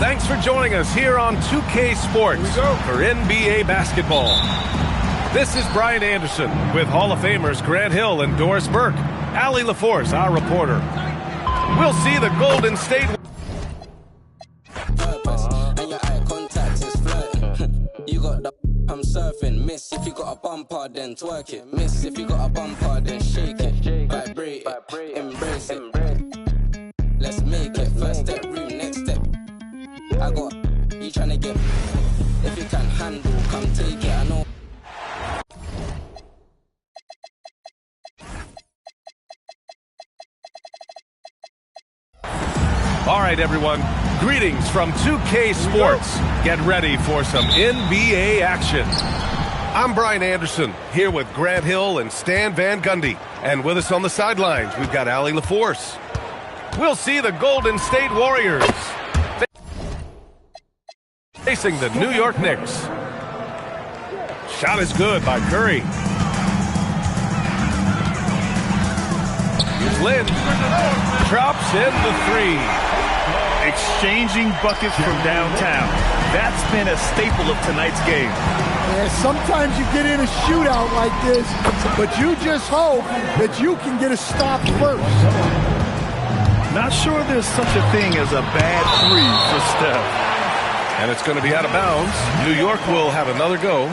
Thanks for joining us here on 2K Sports for NBA basketball. This is Brian Anderson with Hall of Famers Grant Hill and Doris Burke. Allie LaForce, our reporter. We'll see the Golden State. And your eye contact is flirting. You got the I'm surfing. Miss if you got a bumper, then twerk it. Miss if you got a bumper, then shake it. Vibrate it, embrace it. Let's make it. First step, room, next step. I got you tryna get. If you can handle, come take it. I know. All right, everyone. Greetings from 2K Sports. Get ready for some NBA action. I'm Brian Anderson, here with Grant Hill and Stan Van Gundy. And with us on the sidelines, we've got Allie LaForce. We'll see the Golden State Warriors facing the New York Knicks. Shot is good by Curry. Here's Lynn. Drops in the three. Exchanging buckets from downtown. That's been a staple of tonight's game. Yeah, sometimes you get in a shootout like this, but you just hope that you can get a stop first. Not sure there's such a thing as a bad three for Steph. And it's going to be out of bounds. New York will have another go.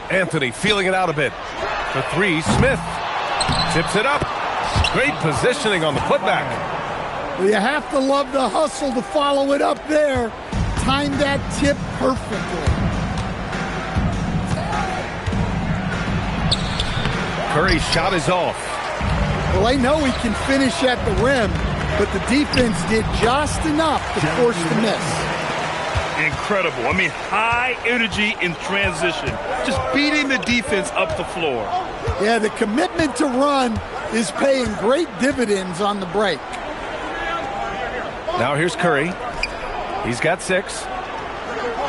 Anthony feeling it out a bit. For three, Smith tips it up. Great positioning on the putback. Well, you have to love the hustle to follow it up there. Timed that tip perfectly. Curry's shot is off. Well, they know he can finish at the rim, but the defense did just enough to force the miss. Incredible. I mean, high energy in transition. Just beating the defense up the floor. Yeah, the commitment to run is paying great dividends on the break. Now here's Curry. He's got 6.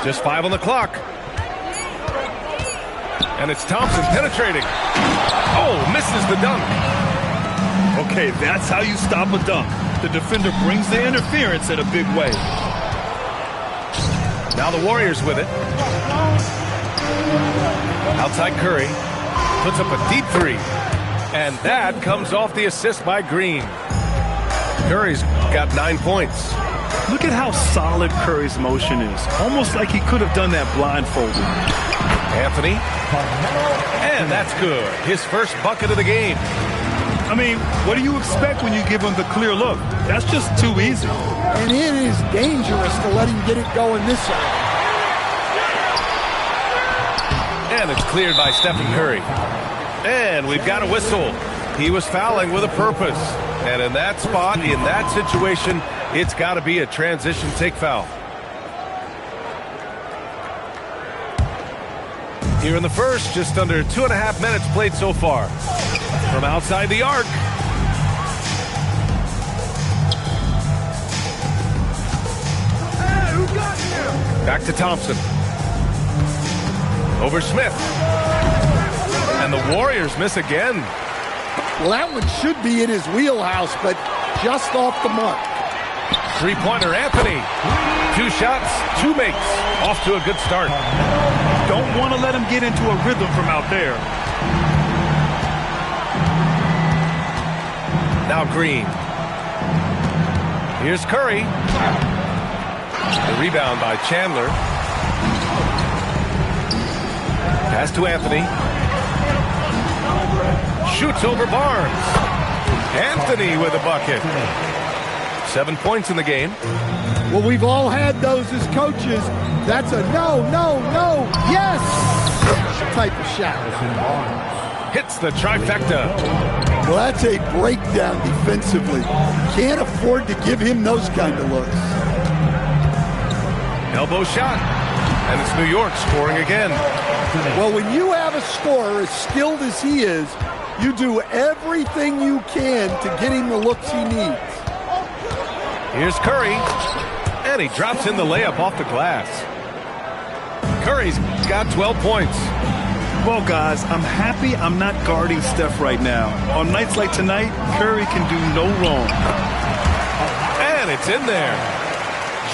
Just 5 on the clock. And it's Thompson penetrating. Oh, misses the dunk. Okay, that's how you stop a dunk. The defender brings the interference in a big way. Now the Warriors with it. Outside Curry. Puts up a deep three. And that comes off the assist by Green. Curry's got 9 points. Look at how solid Curry's motion is. Almost like he could have done that blindfolded. Anthony. And that's good. His first bucket of the game. I mean, what do you expect when you give him the clear look? That's just too easy. And it is dangerous to let him get it going this way. And it's cleared by Stephen Curry. And we've got a whistle. He was fouling with a purpose. And in that spot, in that situation, it's got to be a transition take foul. Here in the first, just under 2.5 minutes played so far. From outside the arc. Back to Thompson. Over Smith. And the Warriors miss again. Well, that one should be in his wheelhouse, but just off the mark. Three-pointer Anthony. 2 shots, 2 makes. Off to a good start. Don't want to let him get into a rhythm from out there. Now Green. Here's Curry. The rebound by Chandler. Pass to Anthony. Shoots over Barnes. Anthony with a bucket. 7 points in the game. Well, we've all had those as coaches. That's a no, yes type of shot. Hits the trifecta. Well, that's a breakdown defensively. Can't afford to give him those kind of looks. Elbow shot. And it's New York scoring again. Well, when you have a scorer as skilled as he is, you do everything you can to get him the looks he needs. Here's Curry. And he drops in the layup off the glass. Curry's got 12 points. Well, guys, I'm happy I'm not guarding Steph right now. On nights like tonight, Curry can do no wrong. And it's in there.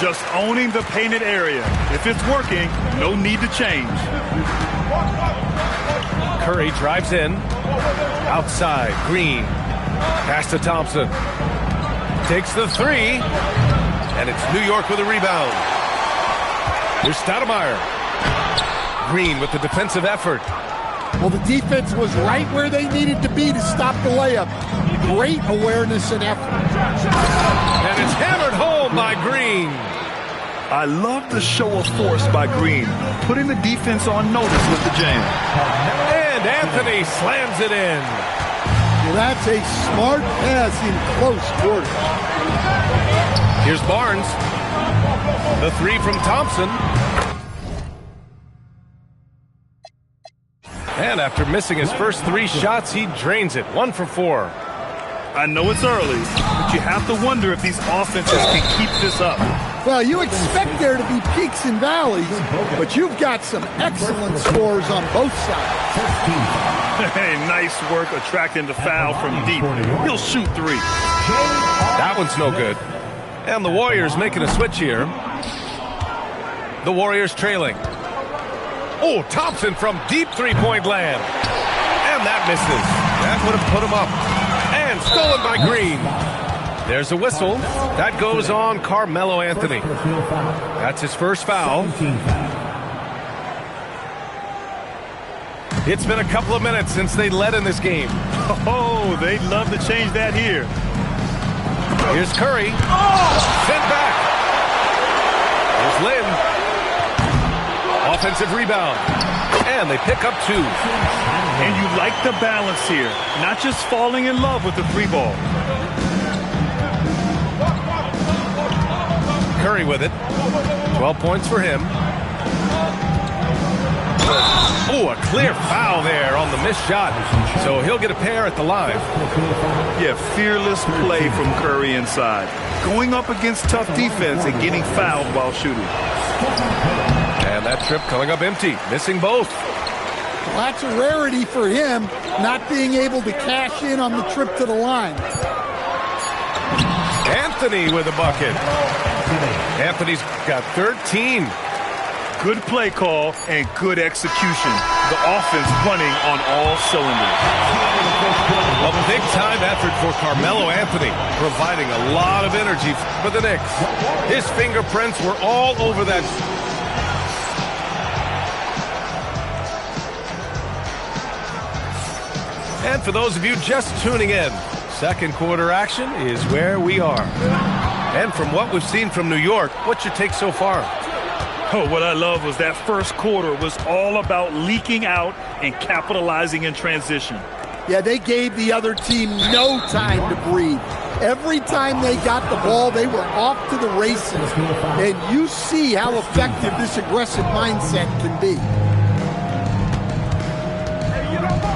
Just owning the painted area. If it's working, no need to change. Curry drives in. Outside, Green. Pass to Thompson. Takes the three. And it's New York with a rebound. Here's Stoudemire. Green with the defensive effort. Well, the defense was right where they needed to be to stop the layup. Great awareness and effort. And it's hammered home by Green. I love the show of force by Green, putting the defense on notice with the jam. And Anthony slams it in. Well, that's a smart pass in close quarters. Here's Barnes. The three from Thompson. And after missing his first three shots, he drains it. 1 for 4. I know it's early, but you have to wonder if these offenses can keep this up. Well, you expect there to be peaks and valleys, but you've got some excellent scores on both sides. Hey, nice work attracting the foul from deep. He'll shoot 3. That one's no good. And the Warriors making a switch here. The Warriors trailing. Oh, Thompson from deep three-point land. And that misses. That would have put him up. And stolen by Green. There's a whistle. That goes on Carmelo Anthony. That's his first foul. It's been a couple of minutes since they led in this game. Oh, they'd love to change that here. Here's Curry. Sent back. Here's Lynn. Offensive rebound. And they pick up 2. And you like the balance here. Not just falling in love with the 3 ball. Curry with it. 12 points for him. Oh, a clear foul there on the missed shot. So he'll get a pair at the line. Yeah, fearless play from Curry inside. Going up against tough defense and getting fouled while shooting. And that trip coming up empty. Missing both. Well, that's a rarity for him, not being able to cash in on the trip to the line. Anthony with a bucket. Anthony's got 13. Good play call and good execution. The offense running on all cylinders. A big-time effort for Carmelo Anthony, providing a lot of energy for the Knicks. His fingerprints were all over that. And for those of you just tuning in, second quarter action is where we are. And from what we've seen from New York, what's your take so far? Oh, what I love was that first quarter was all about leaking out and capitalizing in transition. Yeah, they gave the other team no time to breathe. Every time they got the ball, they were off to the races. And you see how effective this aggressive mindset can be.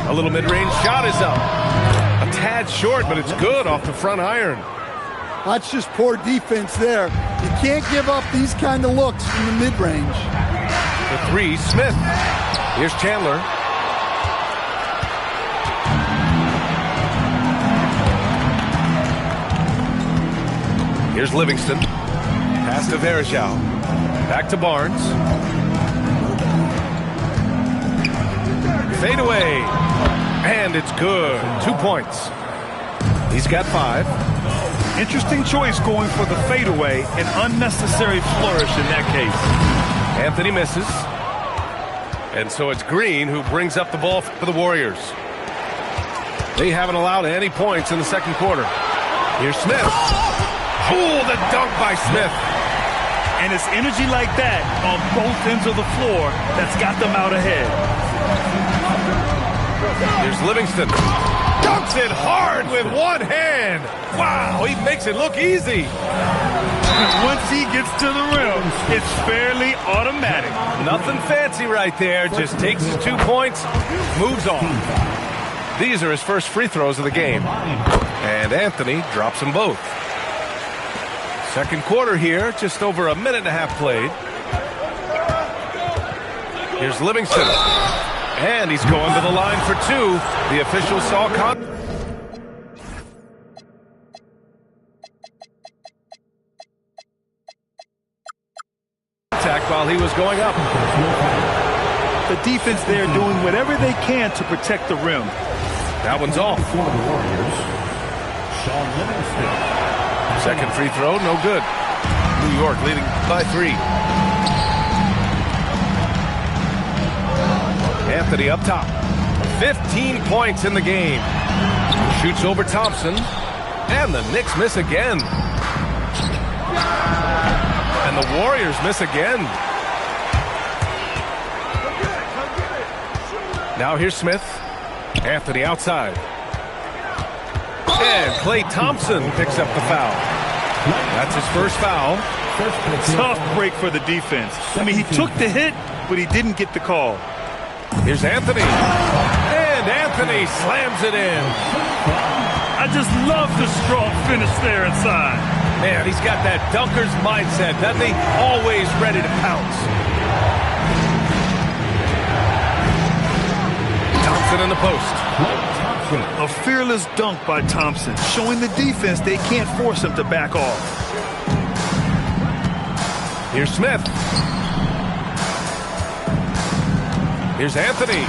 A little mid-range shot is up. A tad short, but it's good off the front iron. That's just poor defense there. You can't give up these kind of looks from the mid-range. The three, Smith. Here's Chandler. Here's Livingston. Pass to Varejao. Back to Barnes. Fade away. And it's good. 2 points. He's got 5. Interesting choice going for the fadeaway, an unnecessary flourish in that case. Anthony misses. And so it's Green who brings up the ball for the Warriors. They haven't allowed any points in the second quarter. Here's Smith. Oh, the dunk by Smith. And it's energy like that on both ends of the floor that's got them out ahead. Here's Livingston. Dunks it hard with one hand. Wow, he makes it look easy. Once he gets to the rim, it's fairly automatic. Nothing fancy right there. Just takes his 2 points, moves on. These are his first free throws of the game. And Anthony drops them both. Second quarter here, just over a minute and a half played. Here's Livingston. And he's going to the line for two. The official saw contact while he was going up. The defense there doing whatever they can to protect the rim. That one's off. Second free throw, no good. New York leading by 3. Anthony up top. 15 points in the game. Shoots over Thompson. And the Knicks miss again. And the Warriors miss again. Now here's Smith. Anthony outside. And Klay Thompson picks up the foul. That's his first foul. Tough break for the defense. I mean, he took the hit, but he didn't get the call. Here's Anthony. And Anthony slams it in. I just love the strong finish there inside. Man, he's got that dunker's mindset, doesn't he? Always ready to pounce. Thompson in the post. A fearless dunk by Thompson, showing the defense they can't force him to back off. Here's Smith. Here's Anthony.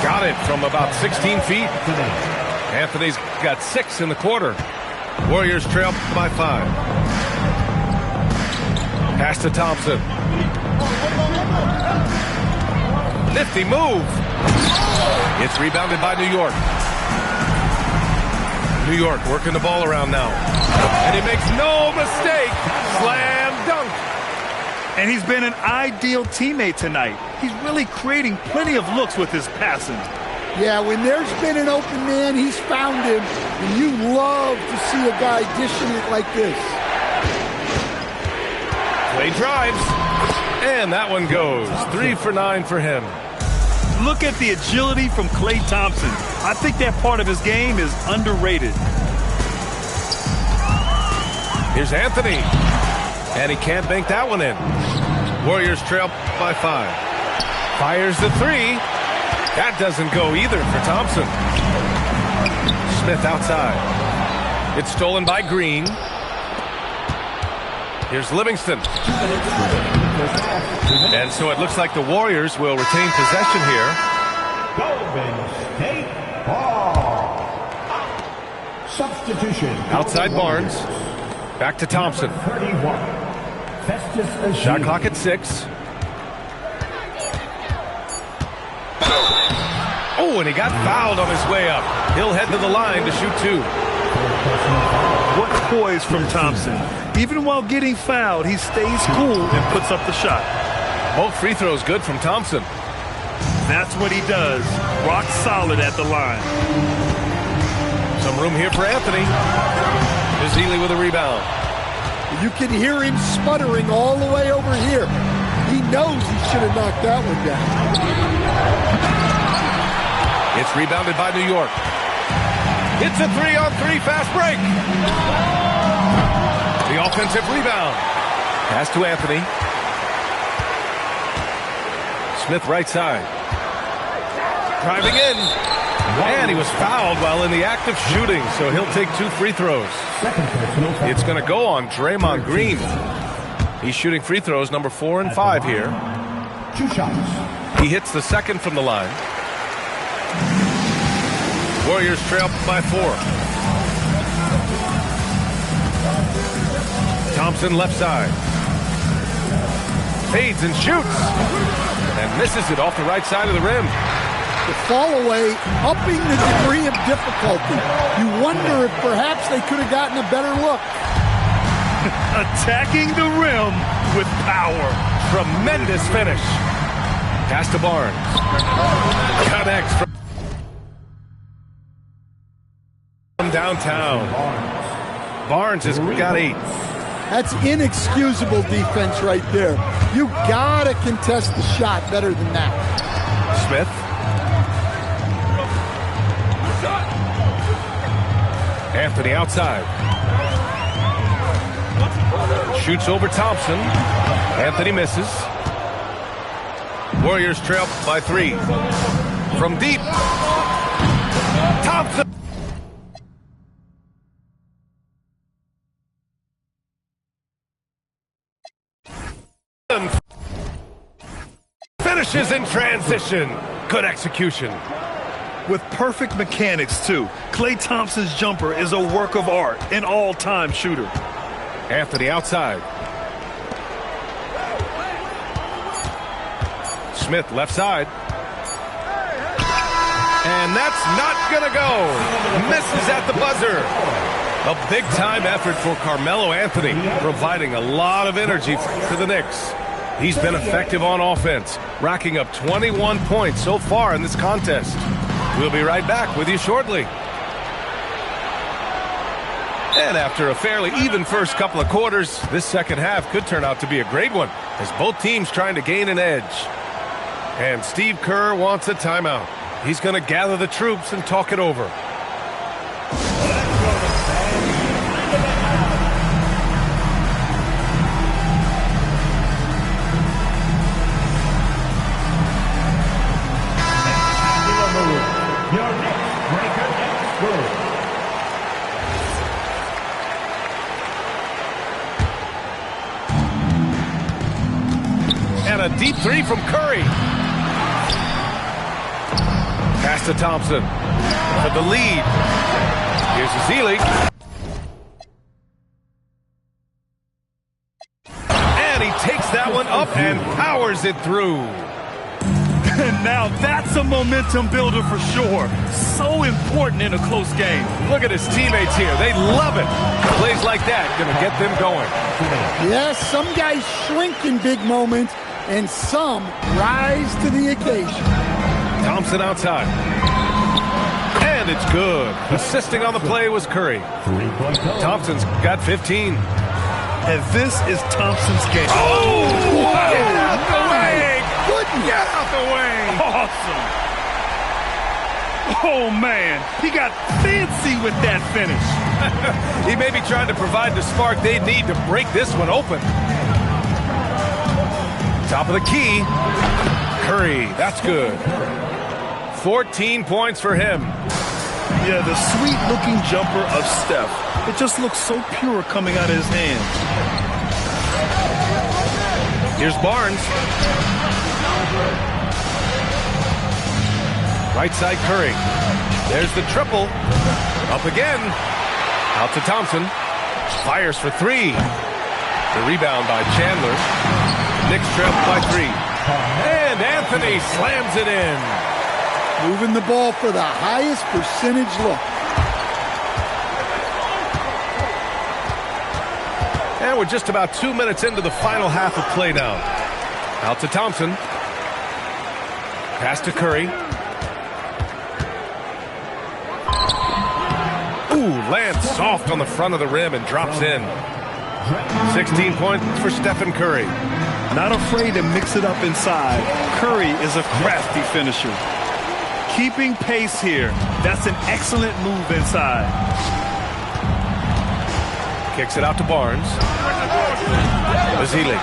Got it from about 16 feet. Anthony's got 6 in the quarter. Warriors trail by 5. Pass to Thompson. Nifty move. It's rebounded by New York. New York working the ball around now. And he makes no mistake. Slam dunk. And he's been an ideal teammate tonight. He's really creating plenty of looks with his passing. Yeah, when there's been an open man, he's found him. And you love to see a guy dishing it like this. Klay drives. And that one goes. 3 for 9 for him. Look at the agility from Klay Thompson. I think that part of his game is underrated. Here's Anthony. And he can't bank that one in. Warriors trail by 5. Fires the 3. That doesn't go either for Thompson. Smith outside. It's stolen by Green. Here's Livingston. And so it looks like the Warriors will retain possession here. Substitution. Outside Barnes. Back to Thompson. Shot clock at 6. Oh, and he got fouled on his way up. He'll head to the line to shoot 2. What poise from Thompson. Even while getting fouled, he stays cool and puts up the shot. Both free throws good from Thompson. That's what he does. Rock solid at the line. Some room here for Anthony. Ezeli with a rebound. You can hear him sputtering all the way over here. He knows he should have knocked that one down. It's rebounded by New York. It's a 3-on-3 fast break. The offensive rebound. Pass to Anthony. Smith right side. Driving in. And he was fouled while in the act of shooting, so he'll take 2 free throws. It's going to go on Draymond Green. He's shooting free throws number 4 and 5 here. 2 shots. He hits the second from the line. Warriors trail by 4. Thompson left side. Fades and shoots. And misses it off the right side of the rim. The fall away, upping the degree of difficulty. You wonder if perhaps they could have gotten a better look. Attacking the rim with power. Tremendous finish. Pass to Barnes. Connects from downtown. Barnes has got 8. That's inexcusable defense right there. You gotta contest the shot better than that. Smith. Anthony outside. Shoots over Thompson. Anthony misses. Warriors trail by 3. from deep. Thompson. Finishes in transition. Good execution. With perfect mechanics, too. Klay Thompson's jumper is a work of art, an all-time shooter. Anthony outside. Smith left side. And that's not going to go. Misses at the buzzer. A big-time effort for Carmelo Anthony, providing a lot of energy for the Knicks. He's been effective on offense, racking up 21 points so far in this contest. We'll be right back with you shortly. And after a fairly even first couple of quarters, this second half could turn out to be a great one, as both teams trying to gain an edge. And Steve Kerr wants a timeout. He's going to gather the troops and talk it over. And a deep three from Curry. Pass to Thompson for the lead. Here's Ezeli. And he takes that one up and powers it through. And now that's a momentum builder for sure. So important in a close game. Look at his teammates here. They love it. Plays like that going to get them going. Yes, some guys shrink in big moments, and some rise to the occasion. Thompson outside. And it's good. Assisting on the play was Curry. Thompson's got 15. And this is Thompson's game. Oh! Get out the way! Goodness. Get out the way! Awesome! Oh, man. He got fancy with that finish. He may be trying to provide the spark they need to break this one open. Top of the key. Curry. That's good. 14 points for him. Yeah, the sweet-looking jumper of Steph. It just looks so pure coming out of his hand. Here's Barnes. Right side Curry. There's the triple. Up again. Out to Thompson. Fires for three. The rebound by Chandler. Knicks trail by 3. And Anthony slams it in. Moving the ball for the highest percentage look. And we're just about 2 minutes into the final half of play now. Out to Thompson. Pass to Curry. Ooh, lands soft on the front of the rim and drops in. 16 points for Stephen Curry. Not afraid to mix it up inside. Curry is a crafty finisher. Keeping pace here. That's an excellent move inside. Kicks it out to Barnes. Ezeli.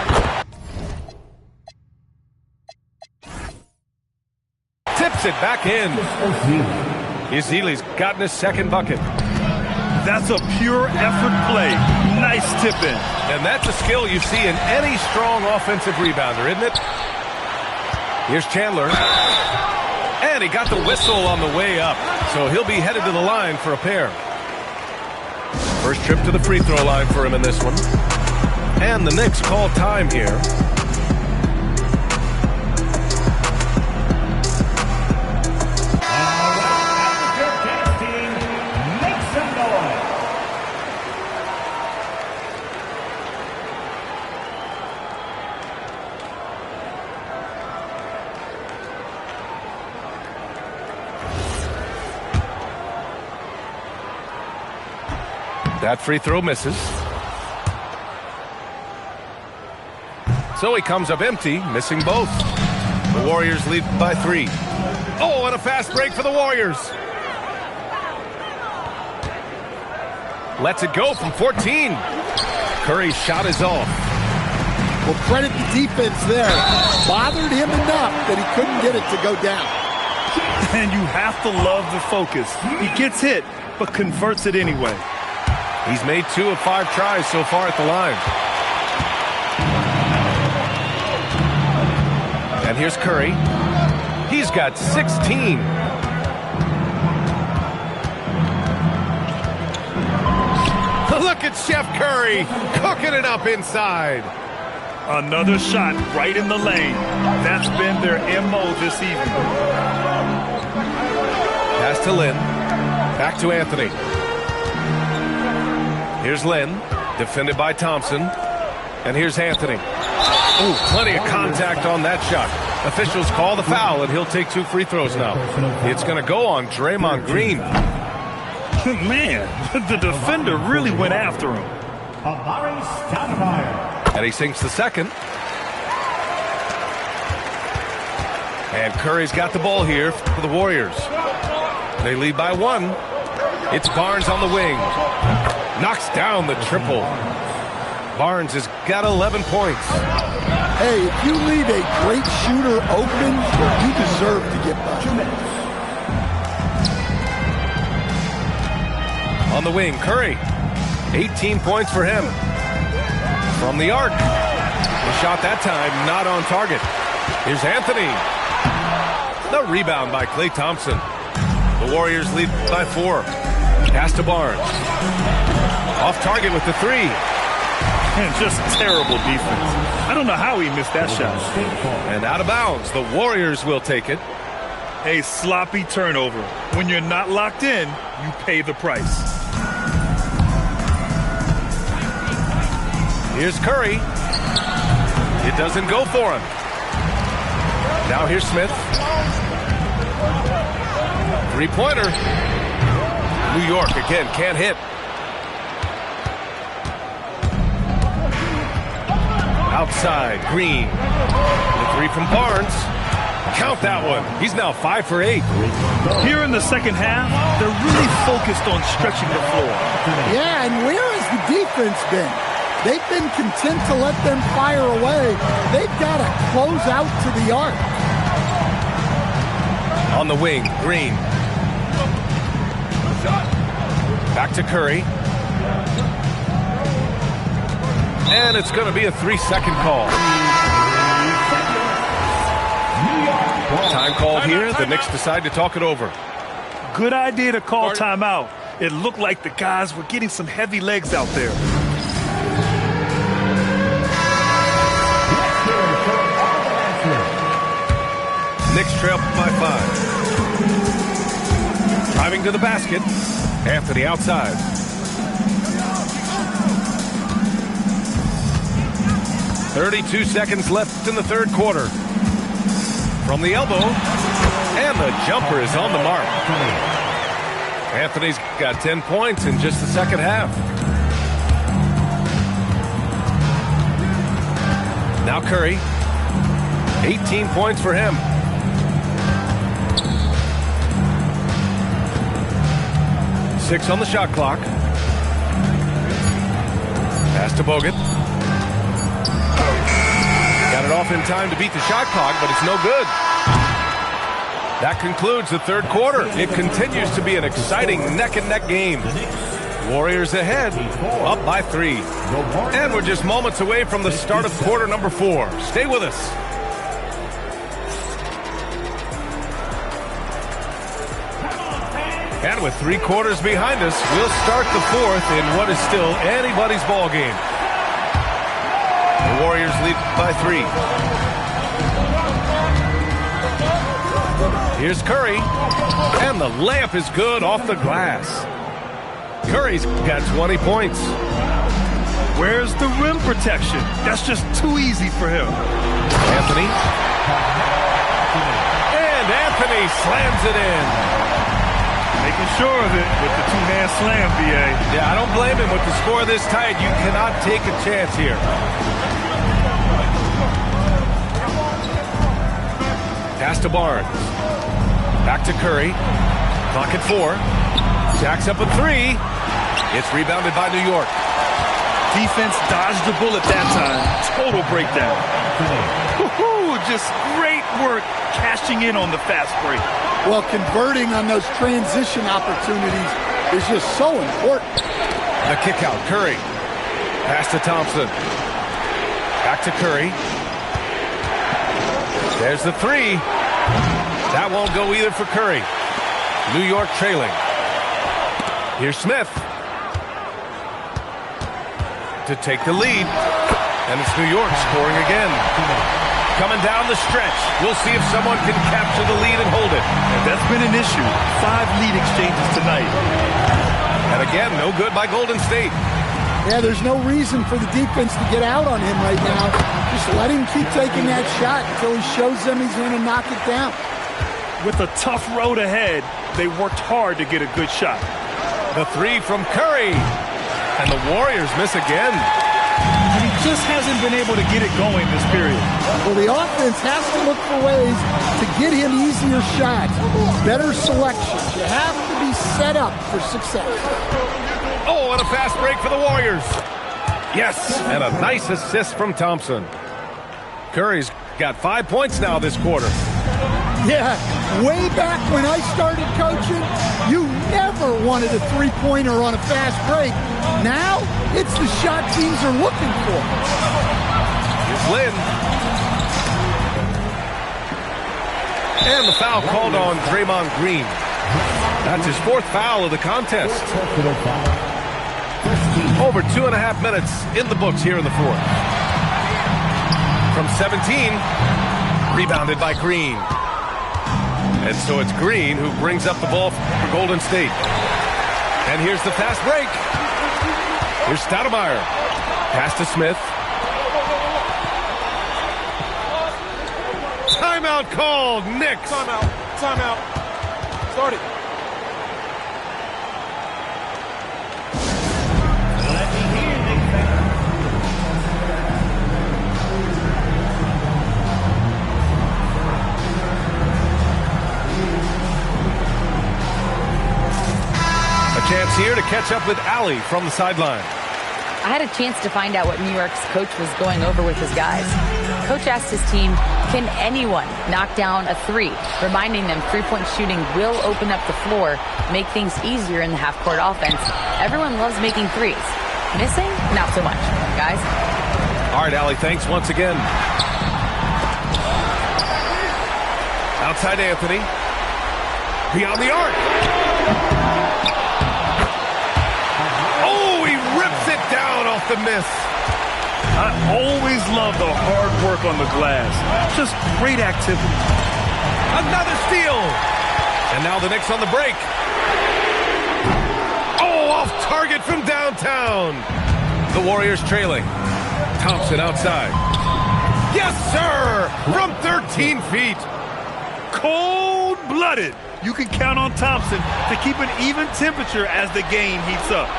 Tips it back in. Ezeli's gotten his second bucket. That's a pure effort play. Nice tip-in. And that's a skill you see in any strong offensive rebounder, isn't it? Here's Chandler. And he got the whistle on the way up, so he'll be headed to the line for a pair. First trip to the free throw line for him in this one. And the Knicks call time here. That free throw misses. So he comes up empty, missing both. The Warriors lead by 3. Oh, and a fast break for the Warriors. Lets it go from 14. Curry's shot is off. Well, credit the defense there. Bothered him enough that he couldn't get it to go down. And you have to love the focus. He gets hit, but converts it anyway. He's made 2 of 5 tries so far at the line. And here's Curry. He's got 16. Look at Chef Curry cooking it up inside. Another shot right in the lane. That's been their MO this evening. Pass to Lynn. Back to Anthony. Here's Lynn, defended by Thompson. And here's Anthony. Ooh, plenty of contact on that shot. Officials call the foul, and he'll take 2 free throws now. It's going to go on Draymond Green. Man, the defender really went after him. And he sinks the second. And Curry's got the ball here for the Warriors. They lead by 1. It's Barnes on the wing. Knocks down the triple. Barnes has got 11 points. Hey, if you leave a great shooter open, you deserve to get by. 2 minutes. On the wing, Curry. 18 points for him. From the arc. The shot that time not on target. Here's Anthony. The rebound by Klay Thompson. The Warriors lead by 4. Pass to Barnes. Off target with the 3. And just terrible defense. I don't know how he missed that shot. And out of bounds. The Warriors will take it. A sloppy turnover. When you're not locked in, you pay the price. Here's Curry. It doesn't go for him. Now here's Smith. 3-pointer. New York again can't hit. Outside, Green. The 3 from Barnes. Count that one. He's now 5 for 8. Here in the second half, they're really focused on stretching the floor. Yeah, and where has the defense been? They've been content to let them fire away. They've got to close out to the arc. On the wing, Green. Back to Curry. And it's going to be a 3-second call. Time called here. The Knicks decide to talk it over. Good idea to call timeout. It looked like the guys were getting some heavy legs out there. Knicks trail by 5. Driving to the basket. Anthony outside. .32 seconds left in the third quarter. From the elbow. And the jumper is on the mark. Anthony's got 10 points in just the second half. Now Curry. 18 points for him. Six on the shot clock. Pass to Bogut. Got it off in time to beat the shot clock, but it's no good. That concludes the third quarter. It continues to be an exciting neck-and-neck game. Warriors ahead, up by 3. And we're just moments away from the start of quarter number 4. Stay with us. And with 3 quarters behind us, we'll start the fourth in what is still anybody's ball game. The Warriors lead by 3. Here's Curry, and the layup is good off the glass. Curry's got 20 points. Where's the rim protection? That's just too easy for him. Anthony. And Anthony slams it in. Making sure of it with the 2-hand slam, B.A. Yeah, I don't blame him. With the score this tight, you cannot take a chance here. Pass to Barnes. Back to Curry. Clock at 4. Jacks up a 3. It's rebounded by New York. Defense dodged the bullet that time. Total breakdown. Woo-hoo, just great Great work cashing in on the fast break. Well, converting on those transition opportunities is just so important. The kick out, Curry. Pass to Thompson. Back to Curry. There's the three. That won't go either for Curry. New York trailing. Here's Smith to take the lead. And it's New York scoring again. Coming down the stretch. We'll see if someone can capture the lead and hold it. And that's been an issue. 5 lead exchanges tonight. And again, no good by Golden State. Yeah, there's no reason for the defense to get out on him right now. Just let him keep taking that shot until he shows them he's going to knock it down. With a tough road ahead, they worked hard to get a good shot. The three from Curry. And the Warriors miss again. And he just hasn't been able to get it going this period. Well, the offense has to look for ways to get him easier shots, better selections. You have to be set up for success. Oh, and a fast break for the Warriors. Yes, and a nice assist from Thompson. Curry's got 5 points now this quarter. Yeah, way back when I started coaching, you never wanted a three-pointer on a fast break. Now, it's the shot teams are looking for. Here's Lynn. And the foul called on Draymond Green. That's his 4th foul of the contest. Over 2.5 minutes in the books here in the 4th. From 17, rebounded by Green. And so it's Green who brings up the ball for Golden State. And here's the fast break. Here's Stoudemire. Pass to Smith. Timeout called. Knicks. Timeout. Start it. Chance here to catch up with Allie from the sideline. I had a chance to find out what New York's coach was going over with his guys. Coach asked his team, can anyone knock down a three? Reminding them three-point shooting will open up the floor, make things easier in the half-court offense. Everyone loves making threes. Missing? Not so much. Guys? All right, Allie, thanks once again. Outside Anthony. Beyond the arc. The miss. I always love the hard work on the glass. Just great activity. Another steal. And now the Knicks on the break. Oh, off target from downtown. The Warriors trailing. Thompson outside. Yes, sir! From 13 feet. Cold-blooded. You can count on Thompson to keep an even temperature as the game heats up.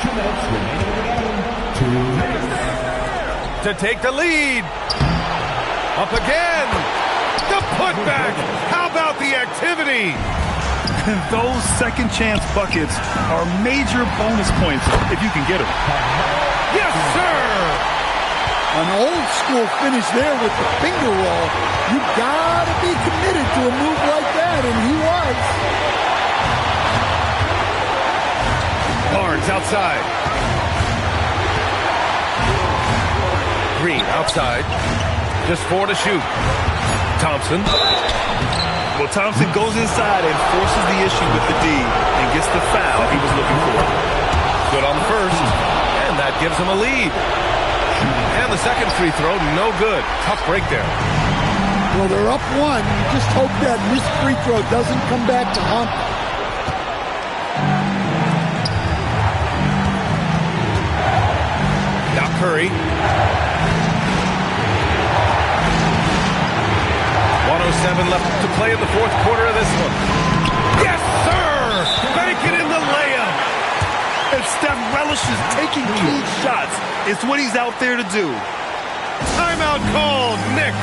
2 minutes remaining in the game. 2 minutes. To take the lead. Up again. The putback. How about the activity? Those second chance buckets are major bonus points if you can get them. Yes, sir. An old school finish there with the finger roll. You gotta be committed to a move like that, and he was. Barnes outside. Green outside. Just 4 to shoot. Thompson. Well, Thompson goes inside and forces the issue with the D and gets the foul he was looking for. Good on the first. And that gives him a lead. And the second free throw, no good. Tough break there. Well, they're up 1. You just hope that missed free throw doesn't come back to haunt them. Now Curry. 1:07 left to play in the 4th quarter of this one. Yes, sir! Bank it in the layup. And Steph relishes taking key shots. It's what he's out there to do. Timeout called. Knicks.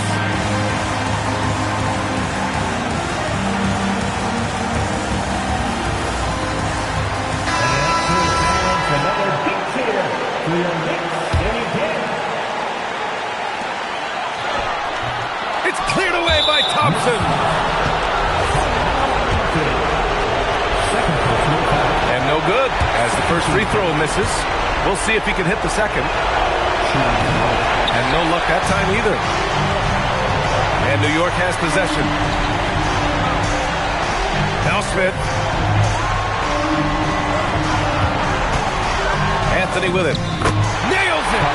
Another big cheer for your Knicks winning team. It's cleared away by Thompson. And no good as the first free throw misses. We'll see if he can hit the second. And no luck that time either. And New York has possession. Now Smith. Anthony with it. Nails it!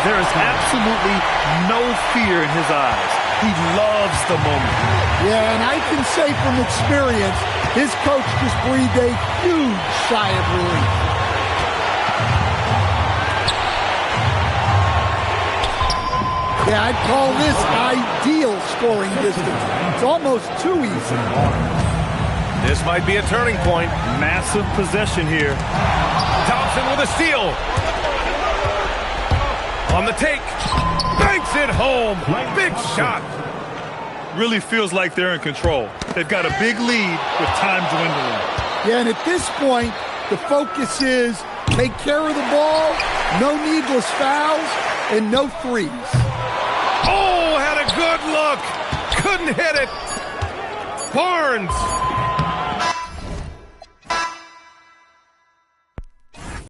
There is absolutely no fear in his eyes. He loves the moment. Yeah, and I can say from experience, his coach just breathed a huge sigh of relief. Yeah, I'd call this ideal scoring distance. It's almost too easy. This might be a turning point. Massive possession here. Thompson with a steal. On the take. Banks it home. Big shot. Really feels like they're in control. They've got a big lead with time dwindling. Yeah, and at this point, the focus is take care of the ball, no needless fouls, and no threes. Oh, had a good look. Couldn't hit it. Barnes